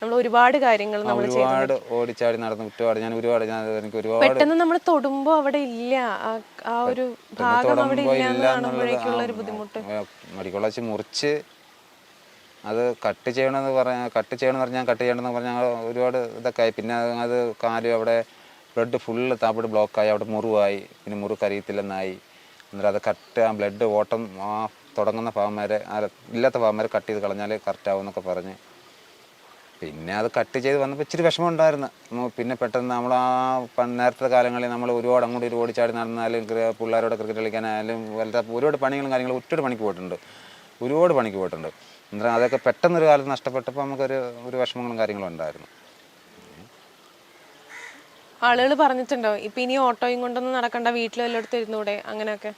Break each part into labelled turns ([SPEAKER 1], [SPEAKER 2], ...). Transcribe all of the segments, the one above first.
[SPEAKER 1] നമ്മൾ ഒരുപാട് കാര്യങ്ങൾ നമ്മൾ
[SPEAKER 2] ഒരുപാട് ഓടിച്ചാടി നടന്ന് ഒരുപാട് എനിക്ക് ഒരുപാട്
[SPEAKER 1] പെട്ടെന്ന് നമ്മൾ തൊടുമ്പോ അവിടെ ഇല്ല, ആ ഒരു ഭാഗം അവിടെ ഇല്ല എന്ന് കാണുമ്പോഴേക്കുള്ള ഒരു ബുദ്ധിമുട്ട്.
[SPEAKER 2] മെഡിക്കൽ കോളേജ് മുറിച്ച് അത് കട്ട് ചെയ്യണമെന്ന് പറഞ്ഞാൽ കട്ട് ചെയ്യണമെന്ന് പറഞ്ഞാൽ ഒരുപാട് ഇതൊക്കെ ആയി. പിന്നെ അത് കാല് അവിടെ ബ്ലഡ് ഫുള്ള് താപ്പിട്ട് ബ്ലോക്കായി, അവിടെ മുറിവായി. പിന്നെ മുറിവ് കരിയത്തില്ലെന്നായി. അന്നേരം അത് ആ ബ്ലഡ് ഓട്ടം തുടങ്ങുന്ന ഭാഗം വരെ ഇല്ലാത്ത ഭാഗം വരെ കട്ട് ചെയ്ത് കളഞ്ഞാൽ കറക്റ്റാവും എന്നൊക്കെ പറഞ്ഞ് പിന്നെ അത് കട്ട് ചെയ്ത് വന്നപ്പോൾ ഇച്ചിരി വിഷമം ഉണ്ടായിരുന്നു. പിന്നെ പെട്ടെന്ന് നമ്മൾ നേരത്തെ കാലങ്ങളിൽ നമ്മൾ ഒരുപാട് അങ്ങോട്ട് ഓടിച്ചാടി നടന്നാലും പിള്ളേരോട് ക്രിക്കറ്റ് കളിക്കാനായാലും ഒരുപാട് പണികളും കാര്യങ്ങളും ഒറ്റൊരു പണിക്ക് പോയിട്ടുണ്ട്, ഒരുപാട് പണിക്ക് പോയിട്ടുണ്ട്. അന്നേരം അതൊക്കെ പെട്ടെന്നൊരു കാലത്ത് നഷ്ടപ്പെട്ടപ്പോൾ നമുക്കൊരു വിഷമങ്ങളും കാര്യങ്ങളും ഉണ്ടായിരുന്നു.
[SPEAKER 1] ആളുകൾ പറഞ്ഞിട്ടുണ്ടോ ഇപ്പം ഇനി ഓട്ടോയും കൊണ്ടൊന്നും നടക്കണ്ട, വീട്ടിൽ വല്ലയിടത്തും ഇരുന്നൂടെ അങ്ങനെയൊക്കെ?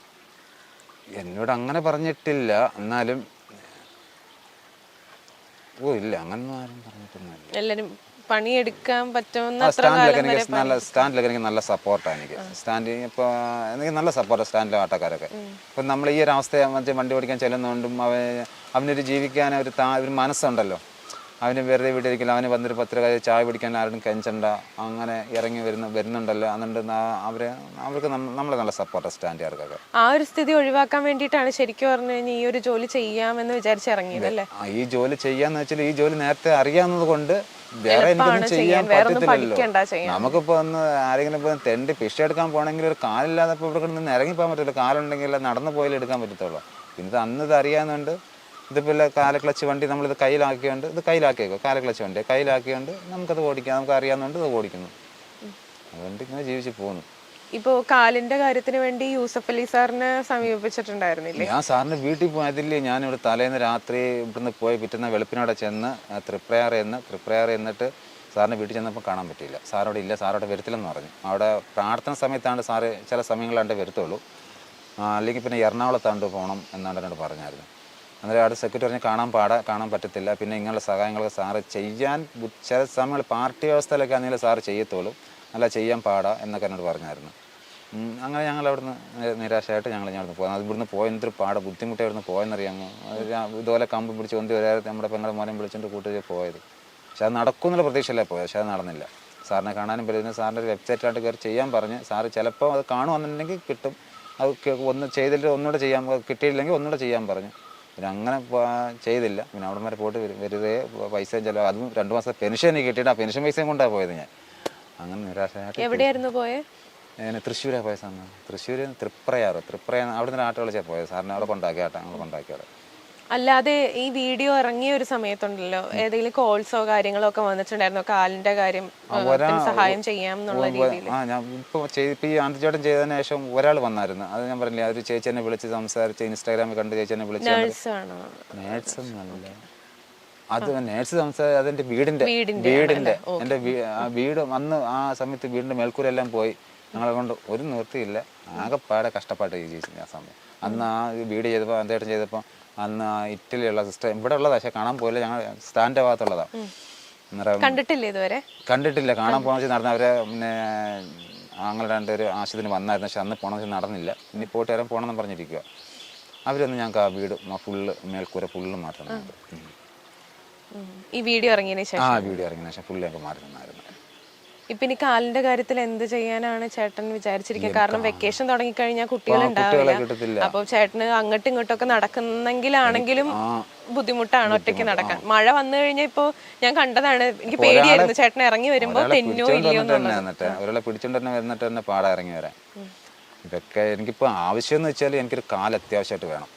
[SPEAKER 2] എന്നോട് അങ്ങനെ പറഞ്ഞിട്ടില്ല, എന്നാലും ഇല്ല, അങ്ങനൊന്നും ആരും പറഞ്ഞിട്ടൊന്നുമില്ല.
[SPEAKER 1] എല്ലാവരും പണിയെടുക്കാൻ പറ്റുന്ന
[SPEAKER 2] സ്റ്റാൻഡിലൊക്കെ എനിക്ക് നല്ല സപ്പോർട്ടാണ്. ഇപ്പോൾ എനിക്ക് നല്ല സപ്പോർട്ടാണ് സ്റ്റാൻഡിലെ ആട്ടക്കാരൊക്കെ. ഇപ്പം നമ്മൾ ഈ ഒരു അവസ്ഥയെ വണ്ടി ഓടിക്കാൻ ചെല്ലുന്നതുകൊണ്ടും അവനൊരു ജീവിക്കാൻ ഒരു മനസ്സുണ്ടല്ലോ. അവന് വെറുതെ വീട്ടിലിരിക്കില്ല, അവന് വന്നൊരു 10 രൂപ ചായ പിടിക്കാൻ ആരും കെഞ്ചണ്ട, അങ്ങനെ ഇറങ്ങി വരുന്നുണ്ടല്ലോ. അതുകൊണ്ട് അവർക്ക് നമ്മളെ നല്ല സപ്പോർട്ടാണ് സ്റ്റാൻഡുകാർക്കൊക്കെ.
[SPEAKER 1] ആ ഒരു സ്ഥിതി ഒഴിവാക്കാൻ വേണ്ടിയിട്ടാണ് ശരിക്കും പറഞ്ഞു കഴിഞ്ഞാൽ ഈ ഒരു ജോലി ചെയ്യാമെന്ന് വിചാരിച്ചിറങ്ങിയത് അല്ലേ?
[SPEAKER 2] ഈ ജോലി ചെയ്യാന്ന് വെച്ചാൽ ഈ ജോലി നേരത്തെ അറിയാവുന്നത് കൊണ്ട് വേറെ എനിക്കൊന്നും ചെയ്യാൻ പറ്റത്തില്ലല്ലോ. നമുക്കിപ്പോൾ ഒന്ന് ആരെങ്കിലും ഇപ്പോൾ തെണ്ടി ഫിഷ് എടുക്കാൻ പോകണമെങ്കിൽ ഒരു കാലില്ലാതെ ഇപ്പോൾ ഇവിടെ നിന്ന് ഇറങ്ങിപ്പോകാൻ പറ്റില്ല. കാലുണ്ടെങ്കിൽ നടന്നു പോയാലും എടുക്കാൻ പറ്റത്തുള്ളൂ. പിന്നെ അന്ന് ഇത് അറിയാവുന്നതുകൊണ്ട് ഇതുപോലെ കാലക്ലച്ച് വണ്ടി നമ്മളിത് കയ്യിലാക്കിയോണ്ട് കയ്യിലാക്കിയേക്കോ, കാലക്ലച്ച് വണ്ടി കയ്യിലാക്കിയോണ്ട് നമുക്കത് ഓടിക്കാം, നമുക്ക് അറിയാവുന്നതുകൊണ്ട് ഇത് ഓടിക്കുന്നു. അതുകൊണ്ട് ഇങ്ങനെ ജീവിച്ച് പോകുന്നു.
[SPEAKER 1] ഇപ്പോൾ കാലിന്റെ കാര്യത്തിന് വേണ്ടി യൂസഫ് അലി സാറിനെ സമീപിച്ചിട്ടുണ്ടായിരുന്നില്ലേ?
[SPEAKER 2] ഞാൻ സാറിൻ്റെ വീട്ടിൽ പോയതില്ലേ. ഞാനിവിടെ തലേന്ന് രാത്രി ഇവിടുന്ന് പോയി പിറ്റുന്ന വെളുപ്പിനോടെ ചെന്ന് തൃപ്രയാർ എന്നിട്ട് സാറിൻ്റെ വീട്ടിൽ ചെന്നപ്പോൾ കാണാൻ പറ്റിയില്ല. സാറവിടെ ഇല്ല, സാറവിടെ വരത്തില്ലെന്ന് പറഞ്ഞു. അവിടെ പ്രാർത്ഥന സമയത്താണ് സാറ് ചില സമയങ്ങളാണ്ട് വരത്തുള്ളൂ, അല്ലെങ്കിൽ പിന്നെ എറണാകുളത്താണ്ട് പോകണം എന്നാണ്ട് എന്നോട് പറഞ്ഞായിരുന്നു. അന്നേരം അവിടെ സെക്യൂരിറ്റി പറഞ്ഞ് കാണാൻ പറ്റത്തില്ല, പിന്നെ ഇങ്ങനെയുള്ള സഹായങ്ങളൊക്കെ സാറ് ചെയ്യാൻ ചില സമയങ്ങൾ പാർട്ടി വ്യവസ്ഥയിലൊക്കെ ആണെങ്കിലും സാറ് ചെയ്യത്തുള്ളൂ, അല്ല ചെയ്യാൻ എന്നൊക്കെ എന്നോട് പറഞ്ഞായിരുന്നു. അങ്ങനെ ഞങ്ങൾ അവിടുന്ന് നിരാശയായിട്ട് ഞങ്ങൾ പോകുന്നത്. അത് ഇവിടുന്ന് എന്തൊരു ബുദ്ധിമുട്ടി അവിടുന്ന് പോയെന്നറിയാമോ. ഇതുപോലെ കമ്പ് പിടിച്ച് നമ്മുടെ പെങ്ങളുടെ മോനെ വിളിച്ചുകൊണ്ട് കൂട്ടി പോയത്. പക്ഷെ അത് നടക്കുമെന്നുള്ള പ്രതീക്ഷയല്ലേ പോയത്, പക്ഷെ അത് നടന്നില്ല. സാറിനെ കാണാനും പറ്റുന്ന സാറിൻ്റെ ഒരു വെബ്സൈറ്റിലായിട്ട് കയറി ചെയ്യാൻ പറഞ്ഞ് സാറ് ചിലപ്പോൾ അത് കാണുമെന്നുണ്ടെങ്കിൽ കിട്ടും, അത് ഒന്ന് ചെയ്തിട്ട് ഒന്നുകൂടെ കിട്ടിയില്ലെങ്കിൽ ഒന്നുകൂടെ ചെയ്യാൻ പറഞ്ഞു. പിന്നെ അങ്ങനെ ചെയ്തില്ല. പിന്നെ അവിടെ വരെ പോയിട്ട് വെറുതെ പൈസയും ചിലവ്, അതും 2 മാസം പെൻഷൻ എനിക്ക് കിട്ടിയിട്ട് ആ പെൻഷൻ പൈസയും കൊണ്ടാണ് പോയത് ഞാൻ. അങ്ങനെ നിരാശയായിട്ട്.
[SPEAKER 1] എവിടെയായിരുന്നു പോയത്?
[SPEAKER 2] തൃശ്ശൂരാണ് പോയ സാറിന്. തൃശ്ശൂർ തൃപ്രയാർ അവിടെ നിന്ന് ആട്ട വിളിച്ചാൽ പോയത്. സാറിനെ അവിടെ കൊണ്ടാക്കിയാണ്.
[SPEAKER 1] അല്ലാതെ ഈ വീഡിയോ ഇറങ്ങിയ ഒരു സമയത്തുണ്ടല്ലോ ഏതെങ്കിലും കോൾസോ കാര്യങ്ങളോ ഒക്കെ വന്നിട്ടുണ്ടായിരുന്നോ കാലിന്റെ കാര്യം സഹായം ചെയ്യാം എന്നുള്ള രീതിയിൽ?
[SPEAKER 2] ഞാൻ ഇപ്പോൾ ഈ ആന്റിച്ചേട്ടൻ ചെയ്തതിന് ശേഷം ഒരാൾ വന്നായിരുന്നു. അത് ഞാൻ പറഞ്ഞില്ല, ഒരു ചേച്ചി എന്നെ വിളിച്ച് സംസാരിച്ച് ഇൻസ്റ്റാഗ്രാമിൽ കണ്ട് ചേച്ചി എന്നെ വിളിച്ച്. നേഴ്സൊന്നല്ല, അത് നേഴ്സ് സംസാരിച്ച് അതെൻ്റെ വീടിൻ്റെ എൻ്റെ വീട് അന്ന് ആ സമയത്ത് വീടിൻ്റെ മേൽക്കൂരെല്ലാം പോയി. ഞങ്ങളെ കൊണ്ട് ഒരു നിവൃത്തിയില്ല, ആകെപ്പാടെ കഷ്ടപ്പാട്ട് ജീവിച്ചു ആ സമയം. അന്ന് ആ വീട് ചെയ്തപ്പോൾ അദ്ദേഹം ചെയ്തപ്പോൾ അന്ന് ആ ഇറ്റലിയുള്ള സിസ്റ്റർ ഇവിടെ ഉള്ളതാ, പക്ഷെ കാണാൻ പോയില്ല. ഞങ്ങൾ സ്റ്റാൻഡിൻ്റെ ഭാഗത്തുള്ളതാണ്.
[SPEAKER 1] കണ്ടിട്ടില്ല ഇതുവരെ? കണ്ടിട്ടില്ല.
[SPEAKER 2] കാണാൻ പോകണമെന്ന് വെച്ചാൽ നടന്ന അവരെ പിന്നെ അങ്ങനെ 2 പേര് ആശുപത്രിയിൽ വന്നായിരുന്നു, പക്ഷെ അന്ന് പോകണമെന്ന് വെച്ചാൽ നടന്നില്ല. ഇനി പോയിട്ട് വരാൻ പോകണമെന്ന് പറഞ്ഞിരിക്കുക. അവരൊന്ന് ഞങ്ങൾക്ക് ആ വീട് ഫുള്ള് മേൽക്കൂര ഫുള്ള് മാറ്റുന്നുണ്ട്.
[SPEAKER 1] ഈ വീഡിയോ ഇറങ്ങിയതിന്
[SPEAKER 2] ശേഷം ഫുള്ള് ഞങ്ങൾക്ക് മാറി തന്നായിരുന്നു.
[SPEAKER 1] ഇപ്പൊ ഇനി കാലിന്റെ കാര്യത്തിൽ എന്ത് ചെയ്യാനാണ് ചേട്ടൻ വിചാരിച്ചിരിക്കുന്നത്? കാരണം വെക്കേഷൻ തുടങ്ങിക്കഴിഞ്ഞാൽ കുട്ടികളുണ്ടാവില്ല. അപ്പൊ ചേട്ടന് അങ്ങോട്ടും ഇങ്ങോട്ടും ഒക്കെ നടക്കുന്നെങ്കിലാണെങ്കിലും ബുദ്ധിമുട്ടാണ് ഒറ്റയ്ക്ക് നടക്കാൻ. മഴ വന്നു കഴിഞ്ഞാൽ ഇപ്പൊ ഞാൻ കണ്ടതാണ്, എനിക്ക് പേടിയായിരുന്നു ചേട്ടൻ ഇറങ്ങി വരുമ്പോ തെന്നോ ഇല്ലയോ എന്നുള്ളത്.
[SPEAKER 2] ഒരാളെ പിടിച്ചോണ്ട് തന്നെ വരുന്നിട്ട് തന്നെ പാടാ ഇറങ്ങി വരാൻ. ഇതൊക്കെ എനിക്കിപ്പോൾ ആവശ്യം എന്ന് വെച്ചാൽ എനിക്കൊരു കാല് അത്യാവശ്യമായിട്ട് വേണം.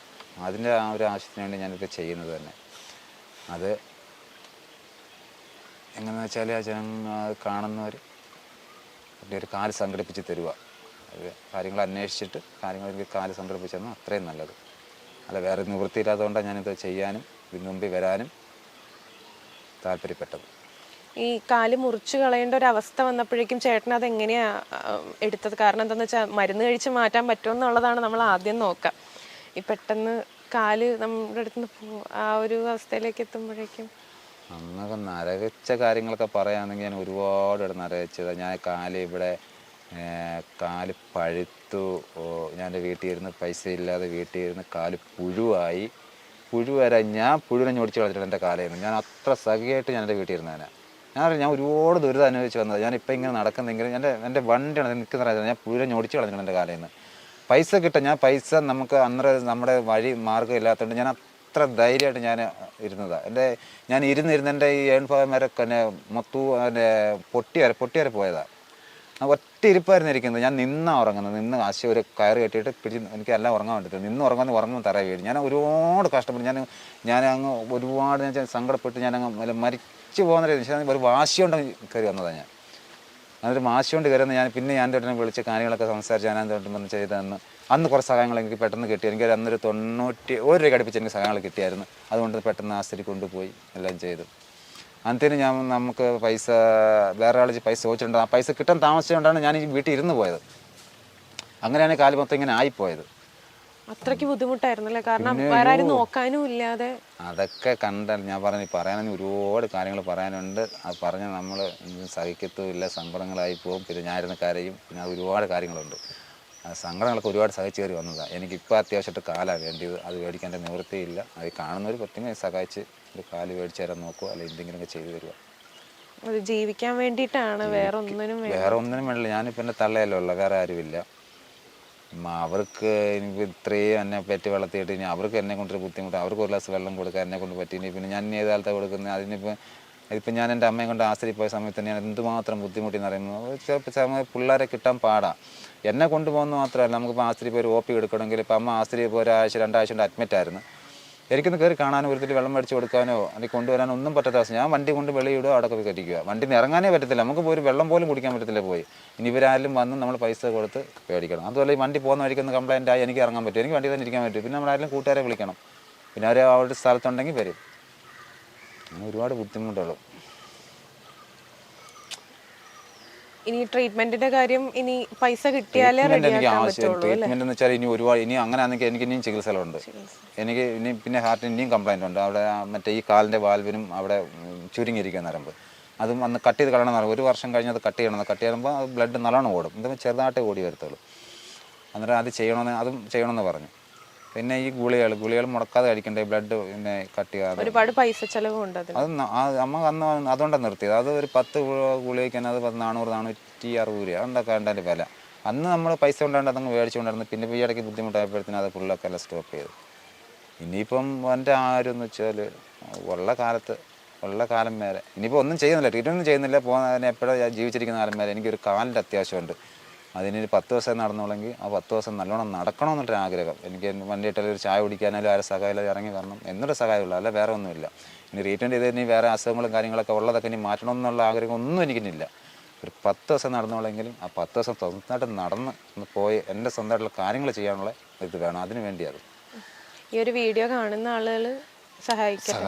[SPEAKER 2] അതിൻ്റെ ആ ഒരു ആവശ്യത്തിന് വേണ്ടി ഞാനിപ്പോൾ ചെയ്യുന്നത് തന്നെ. അത് എങ്ങനെയെന്ന് വെച്ചാൽ ആ ജനങ്ങൾ കാണുന്നവർ ഒരു കാല് സംഘടിപ്പിച്ച് തരിക, കാര്യങ്ങൾ അന്വേഷിച്ചിട്ട് എനിക്ക് കാല് സംഘടിപ്പിച്ച് തന്നാൽ അത്രയും നല്ലത്. അല്ല വേറെ നിവൃത്തിയില്ലാത്തതുകൊണ്ടാണ് ഞാനിത് ചെയ്യാനും ഇതിന് മുമ്പിൽ വരാനും താല്പര്യപ്പെട്ടത്.
[SPEAKER 1] ഈ കാല് മുറിച്ച് കളയേണ്ട ഒരു അവസ്ഥ വന്നപ്പോഴേക്കും ചേട്ടൻ അത് എങ്ങനെയാ എടുത്തത്? കാരണം എന്താണെന്ന് വെച്ചാൽ മരുന്ന് കഴിച്ച് മാറ്റാൻ പറ്റുമെന്നുള്ളതാണ് നമ്മൾ ആദ്യം നോക്കുക. ഈ പെട്ടെന്ന് കാല് നമ്മുടെ അടുത്ത് ആ ഒരു അവസ്ഥയിലേക്ക് എത്തുമ്പോഴേക്കും
[SPEAKER 2] അന്നൊക്കെ നരകിച്ച കാര്യങ്ങളൊക്കെ പറയുകയാണെങ്കിൽ ഞാൻ ഒരുപാട് നരകിച്ചത്. ഞാൻ കാല് പഴുത്തു, ഞാൻ എൻ്റെ വീട്ടിൽ ഇരുന്ന് പൈസ ഇല്ലാതെ വീട്ടിൽ ഇരുന്ന് കാല് പുഴുവായി. പുഴു വരെ ഞാൻ പുഴുവിനെ ഞൊടിച്ച് കളഞ്ഞിട്ടുണ്ട് എൻ്റെ കാലയിൽ. ഞാൻ അത്ര സഖിയായിട്ട് ഞാൻ എൻ്റെ വീട്ടിൽ ഇരുന്നേനെ. ഞാൻ ഒരുപാട് ദുരിതം അനുഭവിച്ച് വന്നത്. ഞാനിപ്പോൾ ഇങ്ങനെ നടക്കുന്നെങ്കിലും എൻ്റെ വണ്ടിയാണ് നിൽക്കുന്ന, ഞാൻ പുഴുവിനെ ഞൊടിച്ച് കളഞ്ഞിട്ടുണ്ട് എൻ്റെ കാലയിൽ നിന്ന്. പൈസ കിട്ടാൻ ഞാൻ പൈസ നമുക്ക് അന്നേരം നമ്മുടെ വഴി മാർഗ്ഗം ഇല്ലാത്തതുകൊണ്ട് ഞാൻ അത്ര ധൈര്യമായിട്ട് ഞാൻ ഇരുന്നതാണ്. ഞാൻ ഇരുന്നിരുന്ന് എൻ്റെ ഈ ഏൺഭാഗം വരെ പിന്നെ എൻ്റെ പൊട്ടി വരെ പോയതാണ്. ഒറ്റ ഇരിപ്പായിരുന്നു ഇരിക്കുന്നത്. ഞാൻ ഉറങ്ങുന്നത്. ആശയം ഒരു കയറ് കെട്ടിയിട്ട് എനിക്ക് എല്ലാം ഉറങ്ങാൻ പറ്റത്തില്ല. ഉറങ്ങുമ്പോൾ തറ വീഴും. ഞാൻ ഒരുപാട് കഷ്ടപ്പെട്ടു. ഞാൻ അങ്ങ് ഒരുപാട് ഞാൻ സങ്കടപ്പെട്ട് ഞാനങ്ങ് മരിച്ചു പോകുന്ന ഒരു വാശി കൊണ്ട് കയറി വന്നതാണ് ഞാൻ. അതൊരു വാശി കൊണ്ട് കയറുന്ന ഞാൻ എൻ്റെ ഉടനെ വിളിച്ച് കാര്യങ്ങളൊക്കെ സംസാരിച്ച് ഞാൻ എന്തുകൊണ്ട് ചെയ്തതെന്ന് അന്ന് കുറച്ച് സഹായങ്ങൾ എനിക്ക് പെട്ടെന്ന് കിട്ടി. എനിക്ക് അന്നൊരു 91 രൂപ അടുപ്പിച്ച് എനിക്ക് സഹായങ്ങൾ കിട്ടിയായിരുന്നു. അതുകൊണ്ട് പെട്ടെന്ന് ആശുപത്രി കൊണ്ടുപോയി എല്ലാം ചെയ്തു. അന്നത്തേന് നമുക്ക് പൈസ വേറെ ആൾ പൈസ ചോദിച്ചിട്ടുണ്ട്. ആ പൈസ കിട്ടാൻ താമസിച്ചുകൊണ്ടാണ് ഞാൻ ഈ വീട്ടിൽ ഇരുന്ന് പോയത്. അങ്ങനെയാണ് കാലം മൊത്തം ഇങ്ങനെ ആയിപ്പോയത്.
[SPEAKER 1] അത്രയ്ക്ക് ബുദ്ധിമുട്ടായിരുന്നല്ലേ? കാരണം വേറെ ആരും നോക്കാനും ഇല്ലാതെ.
[SPEAKER 2] അതൊക്കെ ഞാൻ പറയാനും ഒരുപാട് കാര്യങ്ങൾ പറയാനുണ്ട്. അത് പറഞ്ഞാൽ നമ്മൾ സഹിക്കത്തുമില്ല, സങ്കടങ്ങളായി പോകും. പിന്നെ ഞാനിരുന്ന് കരയും. പിന്നെ അത് ഒരുപാട് കാര്യങ്ങളുണ്ട്. സങ്കടങ്ങളൊക്കെ ഒരുപാട് സഹിച്ചു കയറി വന്നതാണ്. എനിക്കിപ്പോൾ അത്യാവശ്യമായിട്ട് കാലാണ് വേണ്ടിയത്. അത് മേടിക്കാൻ എൻ്റെ നിവൃത്തിയില്ല. അത് കാണുന്നവർ പ്രത്യേകം സഹായിച്ച് ഒരു കാല് മേടിച്ചു തരാൻ നോക്കുക, അല്ലെങ്കിൽ എന്തെങ്കിലുമൊക്കെ ചെയ്തു തരിക.
[SPEAKER 1] അത് ജീവിക്കാൻ വേണ്ടിയിട്ടാണ്, വേറെ ഒന്നിനും
[SPEAKER 2] വേണ്ടില്ല. ഞാനിപ്പോൾ എൻ്റെ തള്ളയല്ലോ ഉള്ള, വേറെ ആരുമില്ല. അവർക്ക് എനിക്ക് ഇത്രയും എന്നെ പെറ്റ് വളർത്തിയിട്ട് ഇനി അവർക്ക് എന്നെ കൊണ്ടൊരു ബുദ്ധിമുട്ട്, അവർക്ക് ഒരു ഗ്ലാസ് വെള്ളം കൊടുക്കാൻ എന്നെ കൊണ്ട് പറ്റി. ഇനി പിന്നെ ഞാൻ ഏത് കാലത്താണ് കൊടുക്കുന്നത്? ഇതിപ്പോൾ ഞാൻ എൻ്റെ അമ്മയെ കൊണ്ട് ആശുപത്രിയിൽ പോയ സമയത്ത് ഞാൻ എന്തുമാത്രം ബുദ്ധിമുട്ടിയെന്ന് പറയുന്നത്. ചിലപ്പോൾ പിള്ളേരെ കിട്ടാൻ പാടാണ്. എന്നെ കൊണ്ടുപോകുന്നത് മാത്രമല്ല, നമുക്കിപ്പോൾ ആശുപത്രിയിൽ പോയി ഒരു OP എടുക്കണമെങ്കിൽ ഇപ്പോൾ അമ്മ ആശുപത്രിയിൽ പോയി ഒരാഴ്ച 2 ആഴ്ച കൊണ്ട് അഡ്മിറ്റായിരുന്നു. എനിക്കൊന്ന് കയറി കാണാനോ ഒരു വലിയ വെള്ളം മേടിച്ച് കൊടുക്കാനോ അല്ലെങ്കിൽ കൊണ്ടുവരാനോ ഒന്നും പറ്റാത്ത അവസ്ഥ. ഞാൻ വണ്ടി കൊണ്ട് വെളിയിടുക, അവിടെ പോയി കയറ്റിക്കുക. വണ്ടിയിൽ നിന്ന് ഇറങ്ങാനേ പറ്റത്തില്ല. നമുക്ക് പോയി ഒരു വെള്ളം പോലും കുടിക്കാൻ പറ്റത്തില്ല പോയി. ഇനി ഇവരാരും വന്ന് നമ്മൾ പൈസ കൊടുത്ത് മേടിക്കണം. അതുപോലെ ഈ വണ്ടി പോകുന്ന വഴിക്കൊന്ന് കംപ്ലൈൻ്റ് ആയി എനിക്ക് ഇറങ്ങാൻ പറ്റും, എനിക്ക് വണ്ടി തന്നെ ഇരിക്കാൻ പറ്റും. പിന്നെ നമ്മളാരെങ്കിലും കൂട്ടുകാരെ വിളിക്കണം, പിന്നെ അവർ അവരുടെ സ്ഥലത്തുണ്ടെങ്കിൽ വരും. അങ്ങനെ ഒരുപാട് ബുദ്ധിമുട്ടുള്ളൂ.
[SPEAKER 1] ഇനി ട്രീറ്റ്മെന്റിന്റെ കാര്യം, ഇനി പൈസ കിട്ടിയാലേ
[SPEAKER 2] എനിക്ക് ആവശ്യം. ട്രീറ്റ്മെന്റ് എന്ന് വെച്ചാൽ ഇനി അങ്ങനെ ആണെങ്കിൽ എനിക്ക് ഇനിയും ചികിത്സകളുണ്ട്. എനിക്ക് ഇനി പിന്നെ ഹാർട്ടിന് ഇനിയും കംപ്ലൈൻറ്റ് ഉണ്ട്. അവിടെ മറ്റേ ഈ കാലിൻ്റെ വാൽവിനും അവിടെ ചുരുങ്ങിയിരിക്കുക നരമ്പ്. അതും അന്ന് കട്ട് ചെയ്ത് കളയണം. 1 വർഷം കഴിഞ്ഞ് അത് കട്ട് ചെയ്യണം. കട്ട് ചെയ്യുമ്പോൾ അത് ബ്ലഡ് നല്ലോണം ഓടും. എന്തെങ്കിലും ചെറുതായിട്ടേ ഓടി വരത്തുള്ളൂ. അന്നേരം അത് ചെയ്യണമെന്ന് പറഞ്ഞു. പിന്നെ ഈ ഗുളികൾ മുടക്കാതെ കഴിക്കണ്ടേ, ബ്ലഡ് പിന്നെ കട്ട് ചെയ്യാതെ.
[SPEAKER 1] ഒരുപാട് പൈസ ചെലവുണ്ട്.
[SPEAKER 2] അത് അമ്മ അന്ന് അതുകൊണ്ടാണ് നിർത്തിയത്. അത് ഒരു 10 ഗുളികയ്ക്ക് തന്നെ അത് 460 രൂപ അതൊക്കെ അതിൻ്റെ വില. അന്ന് നമ്മൾ പൈസ കൊണ്ടാണ്ട് അതങ്ങ് മേടിച്ചുകൊണ്ടായിരുന്നു. പിന്നെ ഈ ഇടയ്ക്ക് ബുദ്ധിമുട്ടായപ്പോഴത്തേനും അത് ഫുള്ളൊക്കെ എല്ലാം സ്റ്റോപ്പ് ചെയ്തു. ഇനിയിപ്പം എൻ്റെ ആരെന്ന് വെച്ചാൽ ഉള്ള കാലം വരെ ഇനിയിപ്പോൾ ഒന്നും ചെയ്യുന്നില്ല, ട്രീറ്റ്മെൻറ്റ് ചെയ്യുന്നില്ല. എപ്പോഴും ജീവിച്ചിരിക്കുന്ന കാലം വരെ എനിക്കൊരു കാലിൻ്റെ അത്യാവശ്യമുണ്ട്. അതിന് 10 ദിവസം നടന്നുള്ളെങ്കിൽ ആ 10 ദിവസം നല്ലോണം നടക്കണമെന്നൊരു ആഗ്രഹം. എനിക്ക് വണ്ടിയിട്ടൊരു ചായ കുടിക്കാനായാലും ആരും സഹായം ഇറങ്ങി വരണം എന്നൊരു സഹായമുള്ളൂ, അല്ല വേറെ ഒന്നുമില്ല. ഇനി ട്രീറ്റ്മെൻറ്റ് ചെയ്ത് ഇനി വേറെ അസുഖങ്ങളും കാര്യങ്ങളൊക്കെ ഉള്ളതൊക്കെ ഇനി മാറ്റണമെന്നുള്ള ആഗ്രഹം ഒന്നും എനിക്കിന്നില്ല. ഒരു 10 ദിവസം നടന്നോളെങ്കിലും ആ 10 ദിവസം സ്വന്തമായിട്ട് നടന്ന് പോയി എൻ്റെ സ്വന്തമായിട്ടുള്ള കാര്യങ്ങൾ ചെയ്യാനുള്ള ഇത് വേണം. അതിന് വേണ്ടിയത്
[SPEAKER 1] ഈ ഒരു വീഡിയോ കാണുന്ന ആളുകൾ സഹായിക്കുക.